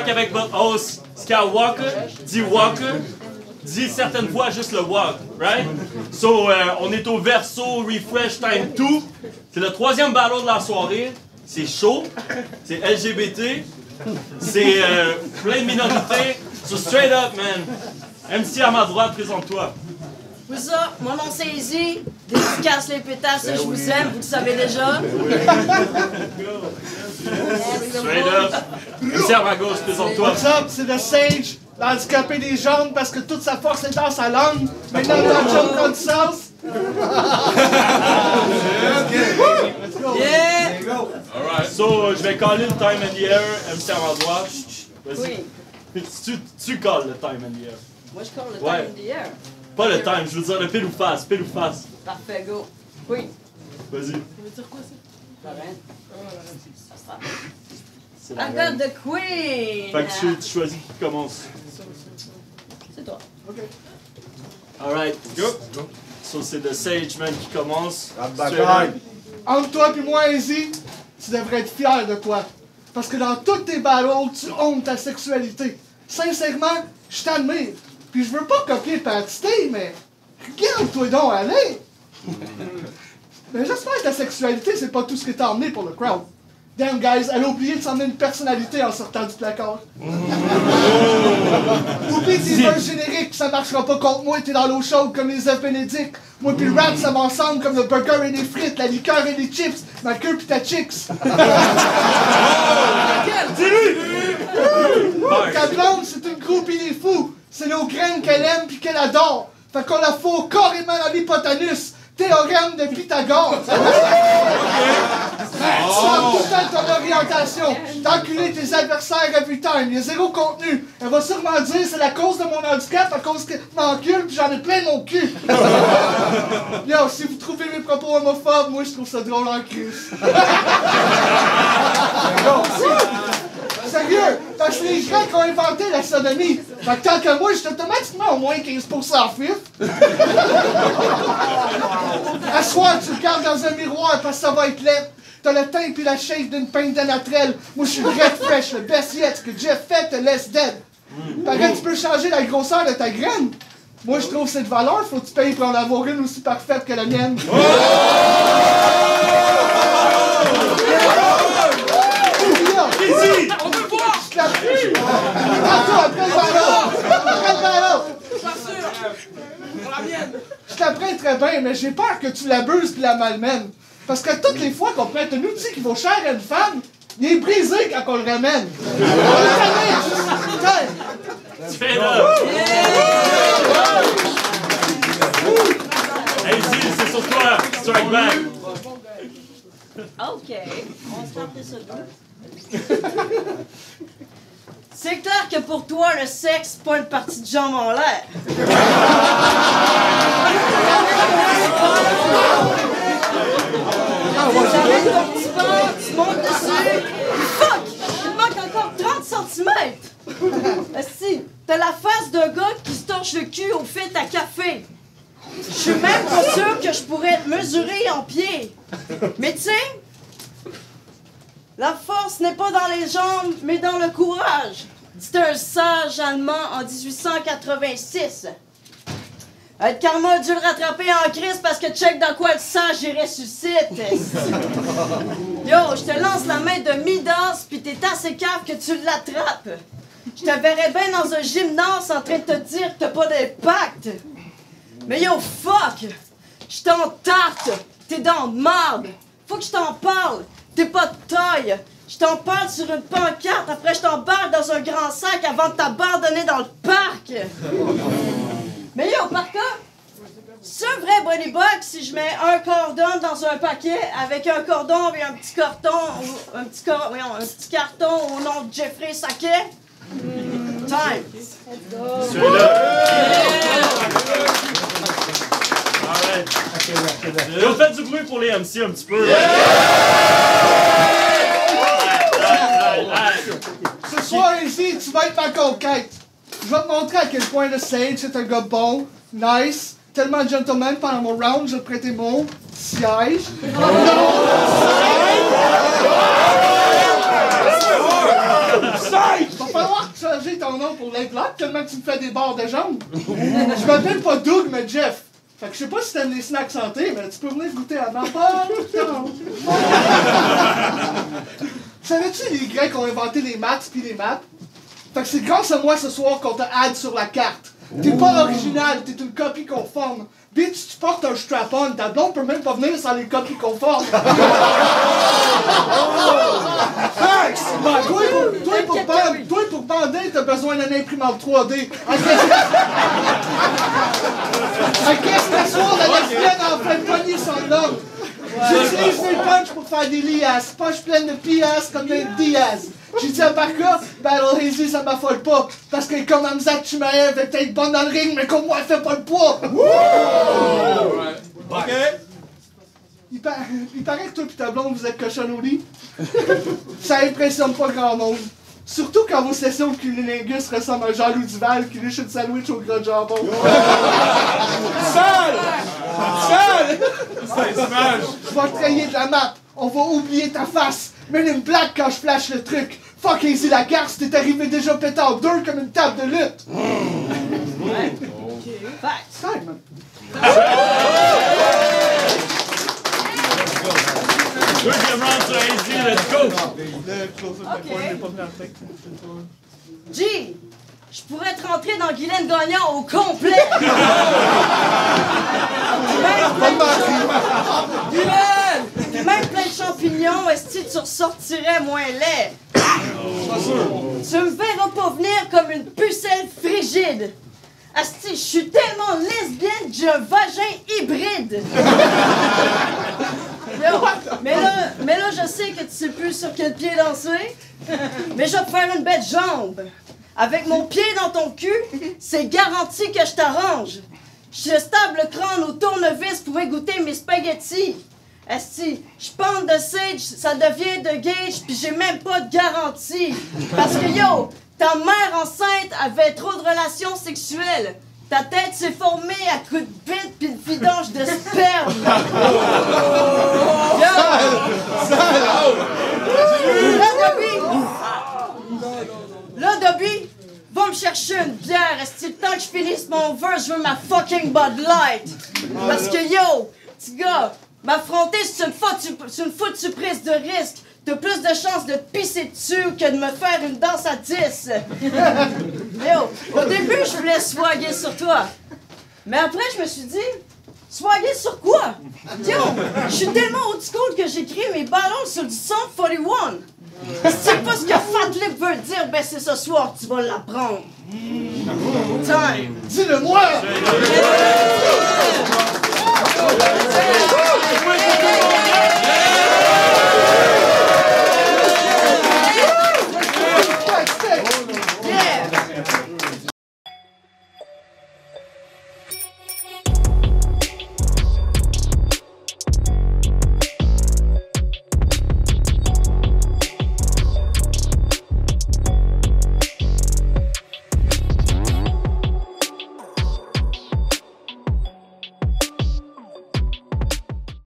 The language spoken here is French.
walk avec votre host Skywalker, dit Walker, dit certaines fois juste le walk, right? So, on est au Verso Refresh Time 2. C'est le 3e battle de la soirée. C'est chaud, c'est LGBT, c'est plein de minorités. So straight up, man. MC à ma droite, présente-toi. Vous ça, mon nom c'est Easy, dédicace les pétasses, je vous aime, vous le savez déjà. Straight up. MC à ma gauche, présente-toi. What's up, c'est le Sage, l'handicapé des jambes parce que toute sa force est dans sa langue. Maintenant, dans Jump on South. Yeah! Alright. So, je vais caller le time and the air. MC à ma droite. Vas-y. Oui. Tu calls le time and the air. Moi je colle le Ouais. time d'hier. Pas le time, je veux dire le pile ou face, pile ou face. Parfait, go. Oui. Vas-y. Ça veut dire quoi ça? Ça C'est I la got reine. the queen! Fait que tu choisis qui commence. C'est toi. Alright, go. So c'est The Sage Man qui commence. Entre toi et moi, Easy, tu devrais être fier de toi. Parce que dans toutes tes battles, tu hontes ta sexualité. Sincèrement, je t'admire. Puis je veux pas copier Pat Stay, mais regarde-toi donc aller! Mais j'espère que ta sexualité, c'est pas tout ce que t'as emmené pour le crowd. Damn, guys, elle a oublié de s'emmener une personnalité en sortant du placard. Oublie tes vœux génériques, ça marchera pas contre moi, t'es dans l'eau chaude comme les œufs bénédicts. Moi pis le rap, ça m'ensemble comme le burger et les frites, la liqueur et les chips, ma queue pis ta chicks. Ta blonde, c'est une groupie des fous. C'est nos graines qu'elle aime pis qu'elle adore. Fait qu'on la fout carrément dans l'hypotanus. Théorème de Pythagore. Tu as tout le temps ton orientation. T'enculer tes adversaires every time. Il y a zéro contenu. Elle va sûrement dire c'est la cause de mon handicap à cause que je m'encule pis j'en ai plein mon cul. Yo, si vous trouvez mes propos homophobes, moi je trouve ça drôle en cruce. Sérieux, parce que les Grecs ont inventé la sodomie. Fait que tant que moi, je suis automatiquement au moins 15% fif. À soir, tu regardes dans un miroir parce que ça va être laid. T'as le teint pis la shape d'une pinte de naturel. Moi, je suis le red fresh, le best yet. Ce que Jeff fait te laisse dead. Pareil, tu peux changer la grosseur de ta graine. Moi, je trouve que c'est de valeur. Faut que tu payes pour en avoir une aussi parfaite que la mienne. Easy! On veut voir! Je après le ballon! Pas sûr! Pour la mienne! Je t'apprends très bien, mais j'ai peur que tu l'abuses pis la malmènes. Parce que toutes les fois qu'on prête un outil qui vaut cher à une femme, il est brisé quand on le ramène. Straight up! Hey, Easy, c'est sur toi! Strike back! Ok, on se tente ça deux. C'est clair que pour toi, le sexe, c'est pas une partie de jambe en l'air. J'amène ton petit ventre, tu montes dessus. Fuck! Il te manque encore 30 cm. Si, t'as la face d'un gars qui se torche le cul au fil à café. Je suis même pas sûr que je pourrais te mesurer en pied. Mais tu sais, la force n'est pas dans les jambes, mais dans le courage. Dit un sage allemand en 1886. Le karma a dû le rattraper en crise parce que check dans quoi le sage y ressuscite. Yo, je te lance la main de Midas pis t'es assez cave que tu l'attrapes. Je te verrais bien dans un gymnase en train de te dire que t'as pas d'impact. Mais yo, fuck! Je t'en tarte! T'es dans de marde! Faut que je t'en parle! T'es pas de taille! Je t'en parle sur une pancarte, après je t'emballe dans un grand sac avant de t'abandonner dans le parc! Mais yo, par contre, c'est un vrai body box si je mets un cordon dans un paquet avec un cordon et un petit carton, un petit carton au nom de Jeffrey Saquet? Time! On fait du bruit pour les MC un petit peu. Ce soir ici, tu vas être ma conquête. Je vais te montrer à quel point le Sage est un gars bon, nice, tellement gentleman pendant mon round, je vais te prêter mon siège. Sage! Va falloir changer ton nom pour l'implant tellement que tu me fais des barres de jambes. Je m'appelle pas Doug, mais Jeff. Fait que je sais pas si t'aimes les snacks santé, mais tu peux venir goûter à ma part. Savais-tu les Grecs ont inventé les maths pis les maths? Fait que c'est grâce à moi ce soir qu'on t'a add sur la carte. T'es pas original, t'es une copie conforme. Bitch, tu portes un strap-on, ta blonde peut même pas venir sans les copies conformes. Thanks! Toi pour bander, t'as besoin d'une imprimante 3D. Qu'est-ce que soir, la lesbienne en fait pogner son homme. J'utilise mes punches pour faire des liasses, poches pleines de piastres comme des Diaz. J'ai dit à Barca, Battle Hazy ça m'affole pas, parce que comme Hamza Chimaev est peut-être bonne dans le ring, mais comme moi elle fait pas le poids. OK. Il paraît que toi pis ta blonde vous êtes cochonne au lit. Ça impressionne pas grand monde. Surtout quand vos sessions de cunilingus ressemblent à Jean-Louis Duval qui liche une sandwich au gras de jambon. Sale! C'est smash! Je vais te rayer de la map. On va oublier ta face. Mets une blague quand je flash le truc. Fuck Easy la garce, t'es arrivé déjà pété en deux comme une table de lutte. Ouais. Facts. Time. Deuxième round sur AZ, let's go! G, je pourrais te rentrer dans Guylaine Gagnon au complet. Même plein de champignons, est-ce que tu ressortirais moins laid? Tu me verras pas venir comme une pucelle frigide. Asti, je suis tellement lesbienne que j'ai un vagin hybride. Mais là, je sais que tu sais plus sur quel pied danser. Mais je vais te faire une belle jambe. Avec mon pied dans ton cul, c'est garanti que je t'arrange. Je stable le crâne au tournevis pour égoutter mes spaghettis. Asti, je pente de sage, ça devient de gauge, puis j'ai même pas de garantie. Parce que yo, ta mère enceinte avait trop de relations sexuelles. Ta tête s'est formée à coups de bite pis de vidange de sperme. Yo! Là, Dobby, va me chercher une bière. Est-ce que le temps que je finisse mon verse, je veux ma fucking Bud Light? Parce que yo, petit gars, m'affronter, c'est une foutue prise de risque. T'as plus de chances de te pisser dessus que de me faire une danse à 10. Yo, au début, je voulais swaguer sur toi. Mais après, je me suis dit, swaguer sur quoi? Yo, je suis tellement old school que j'écris mes ballons sur du Sum 41. Si tu sais pas ce que Fat Lip veut dire, ben c'est ce soir que tu vas l'apprendre. Time. Dis-le-moi!